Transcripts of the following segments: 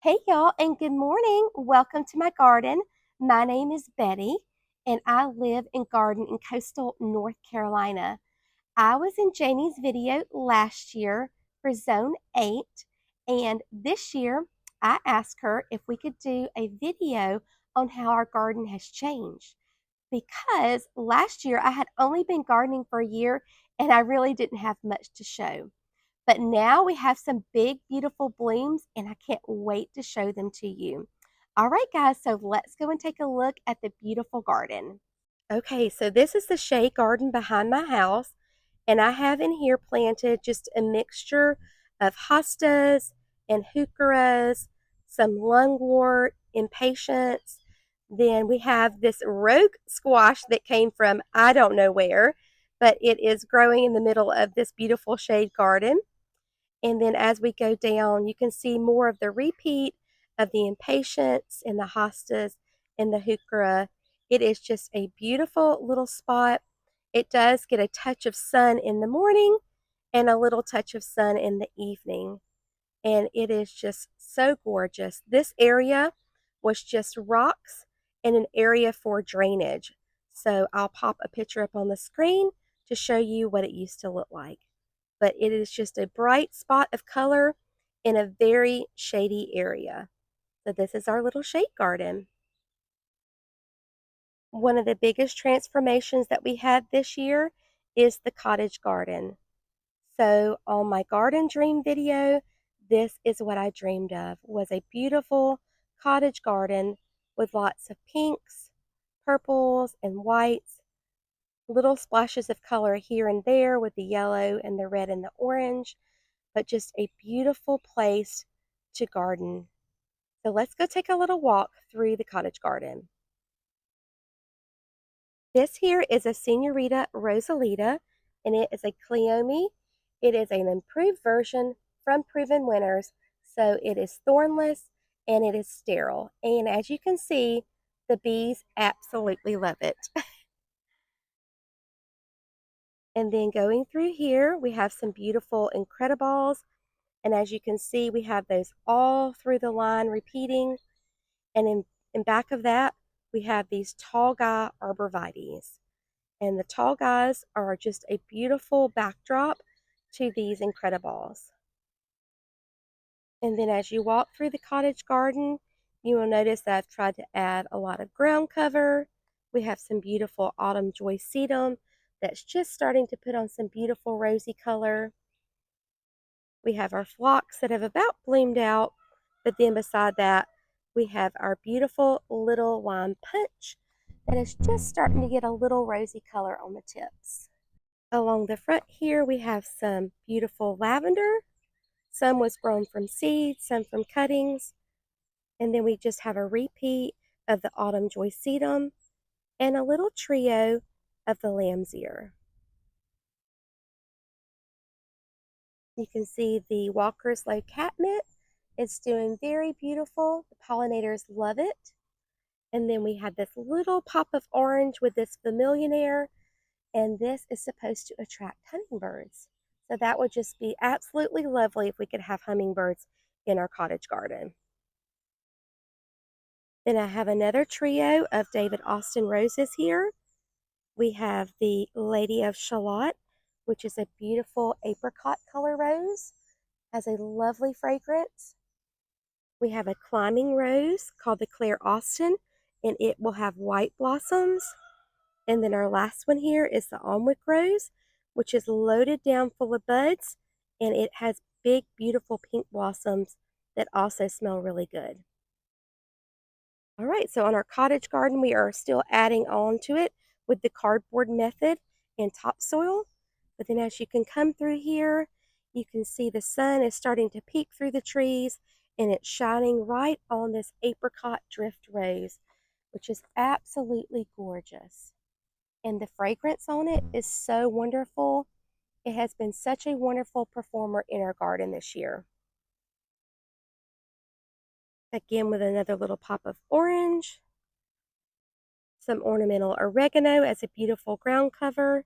Hey y'all, and good morning. Welcome to my garden. My name is Betty, and I live and garden in coastal North Carolina. I was in Janey's video last year for Zone 8, and this year I asked her if we could do a video on how our garden has changed. Because last year I had only been gardening for a year and I really didn't have much to show. But now we have some big, beautiful blooms, and I can't wait to show them to you. All right, guys, so let's go and take a look at the beautiful garden. Okay, so this is the shade garden behind my house, and I have in here planted just a mixture of hostas and heucheras, some lungwort, impatiens. Then we have this rogue squash that came from I don't know where, but it is growing in the middle of this beautiful shade garden. And then as we go down, you can see more of the repeat of the impatiens and the hostas and the heuchera. It is just a beautiful little spot. It does get a touch of sun in the morning and a little touch of sun in the evening. And it is just so gorgeous. This area was just rocks and an area for drainage. So I'll pop a picture up on the screen to show you what it used to look like. But it is just a bright spot of color in a very shady area. So this is our little shade garden. One of the biggest transformations that we had this year is the cottage garden. So on my garden dream video, this is what I dreamed of, was a beautiful cottage garden with lots of pinks, purples, and whites, little splashes of color here and there with the yellow and the red and the orange, but just a beautiful place to garden. So let's go take a little walk through the cottage garden. This here is a Senorita Rosalita, and it is a Cleome. It is an improved version from Proven Winners, so it is thornless and it is sterile. And as you can see, the bees absolutely love it. And then going through here, we have some beautiful Incredibles. And as you can see, we have those all through the line repeating. And in back of that, we have these tall guy arborvitaes. And the tall guys are just a beautiful backdrop to these Incredibles. And then as you walk through the cottage garden, you will notice that I've tried to add a lot of ground cover. We have some beautiful autumn joy sedum that's just starting to put on some beautiful rosy color. We have our phlox that have about bloomed out, but then beside that, we have our beautiful little lime punch that is just starting to get a little rosy color on the tips. Along the front here, we have some beautiful lavender. Some was grown from seeds, some from cuttings. And then we just have a repeat of the autumn joy sedum and a little trio of the lamb's ear. You can see the Walker's Low catmint. It's doing very beautiful. The pollinators love it. And then we have this little pop of orange with this vermillionaire, and this is supposed to attract hummingbirds. So that would just be absolutely lovely if we could have hummingbirds in our cottage garden. Then I have another trio of David Austin roses here. We have the Lady of Shallot, which is a beautiful apricot color rose, has a lovely fragrance. We have a climbing rose called the Claire Austin, and it will have white blossoms. And then our last one here is the Alnwick rose, which is loaded down full of buds, and it has big, beautiful pink blossoms that also smell really good. All right, so on our cottage garden, we are still adding on to it with the cardboard method and topsoil. But then as you can come through here, you can see the sun is starting to peek through the trees, and it's shining right on this apricot drift rose, which is absolutely gorgeous. And the fragrance on it is so wonderful. It has been such a wonderful performer in our garden this year. Again, with another little pop of orange, some ornamental oregano as a beautiful ground cover,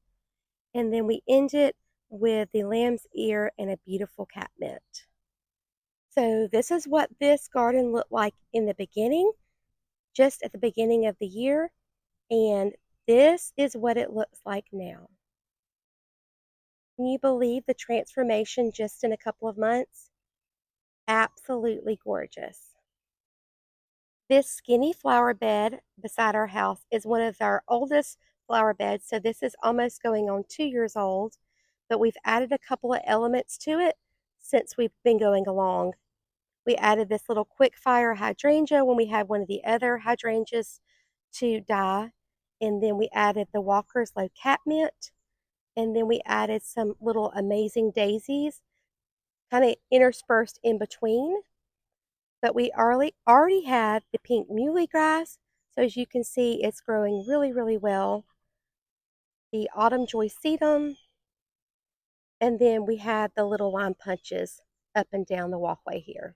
and then we end it with the lamb's ear and a beautiful catmint. So this is what this garden looked like in the beginning, just at the beginning of the year, and this is what it looks like now. Can you believe the transformation just in a couple of months? Absolutely gorgeous. This skinny flower bed beside our house is one of our oldest flower beds, so this is almost going on 2 years old, but we've added a couple of elements to it since we've been going along. We added this little quick fire hydrangea when we had one of the other hydrangeas to die, and then we added the Walker's Low Catmint, and then we added some little amazing daisies kind of interspersed in between. But we already have the pink muhly grass, so as you can see, it's growing really, really well. The autumn joy sedum, and then we have the little lime punches up and down the walkway here.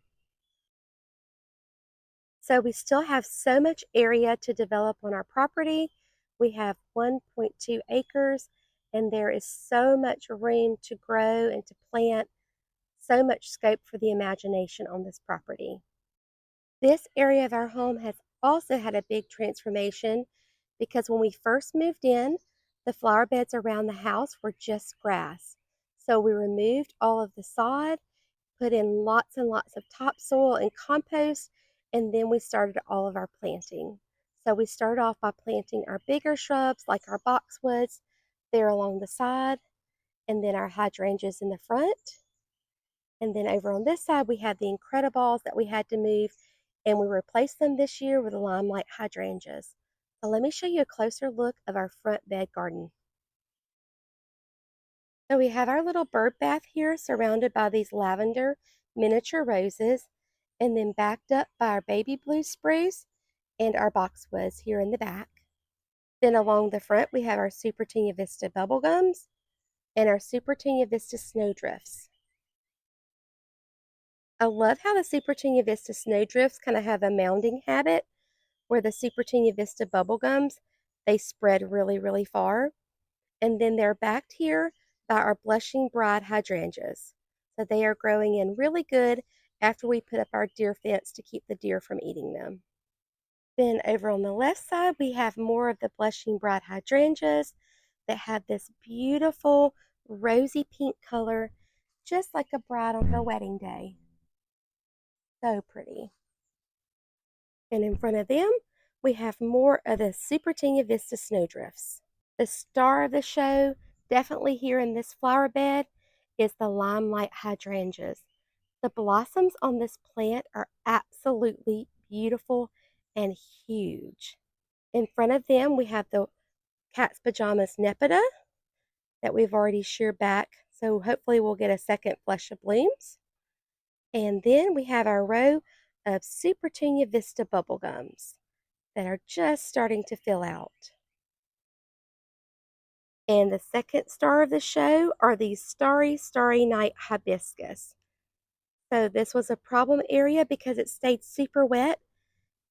So we still have so much area to develop on our property. We have 1.2 acres, and there is so much room to grow and to plant, so much scope for the imagination on this property. This area of our home has also had a big transformation because when we first moved in, the flower beds around the house were just grass. So we removed all of the sod, put in lots and lots of topsoil and compost, and then we started all of our planting. So we started off by planting our bigger shrubs like our boxwoods there along the side, and then our hydrangeas in the front. And then over on this side, we had the Incredibles that we had to move, and we replaced them this year with the Limelight Hydrangeas. So let me show you a closer look of our front bed garden. So we have our little bird bath here surrounded by these lavender miniature roses, and then backed up by our baby blue spruce and our boxwoods here in the back. Then along the front, we have our Supertunia Vista bubblegums and our Supertunia Vista snowdrifts. I love how the Supertunia Vista snowdrifts kind of have a mounding habit, where the Supertunia Vista bubblegums, they spread really, really far. And then they're backed here by our Blushing Bride hydrangeas. So they are growing in really good after we put up our deer fence to keep the deer from eating them. Then over on the left side, we have more of the Blushing Bride hydrangeas that have this beautiful rosy pink color, just like a bride on her wedding day. So pretty. And in front of them, we have more of the Supertunia Vista snowdrifts. The star of the show, definitely here in this flower bed, is the Limelight Hydrangeas. The blossoms on this plant are absolutely beautiful and huge. In front of them, we have the Cat's Pajamas Nepeta that we've already sheared back, so hopefully we'll get a second flush of blooms. And then we have our row of Supertunia Vista bubblegums that are just starting to fill out. And the second star of the show are these Starry Night hibiscus. So this was a problem area because it stayed super wet,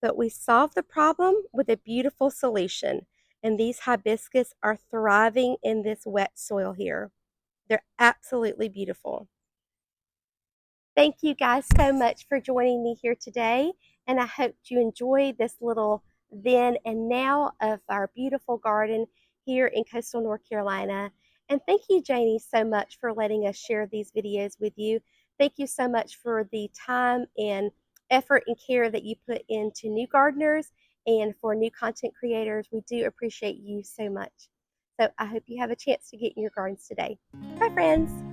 but we solved the problem with a beautiful solution. And these hibiscus are thriving in this wet soil here. They're absolutely beautiful. Thank you guys so much for joining me here today, and I hope you enjoyed this little then and now of our beautiful garden here in coastal North Carolina. And thank you, Janey, so much for letting us share these videos with you. Thank you so much for the time and effort and care that you put into new gardeners and for new content creators. We do appreciate you so much. So I hope you have a chance to get in your gardens today. Bye, friends.